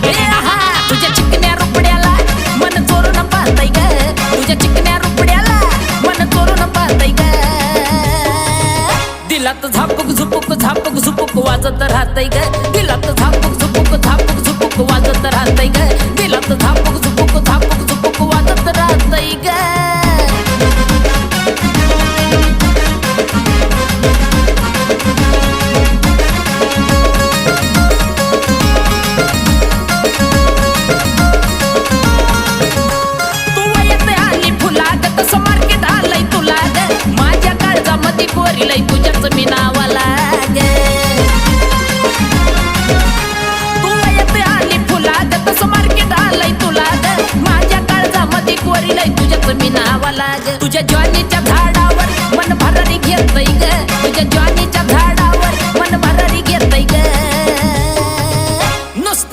ए आहा तुझ्या चिकन्या रुपड्याला मन चोरून पाहतय ग तुझ्या चिकन्या रुपड्याला मन चोरून पाहतय ग दिलात झापूक झुपूक झापूक झुपूक वाजत राहतय ग दिलात झापूक झुपूक झापूक झुपूक वाजत राहतय ग दिलात झापूक झुपूक झापूक झुपूक वाजत राहतय ग पोरीलाई तुझ्याच मी नावाला ग तू येते आली फुला ग तसं मार्केट आलंय तुला ग माझ्या काळजामध्ये पोरीलाई तुझ्याच मी नावाला ग तुझ्या ज्वानीच्या झाडावर मन भरारी घेतय ग तुझ्या ज्वानी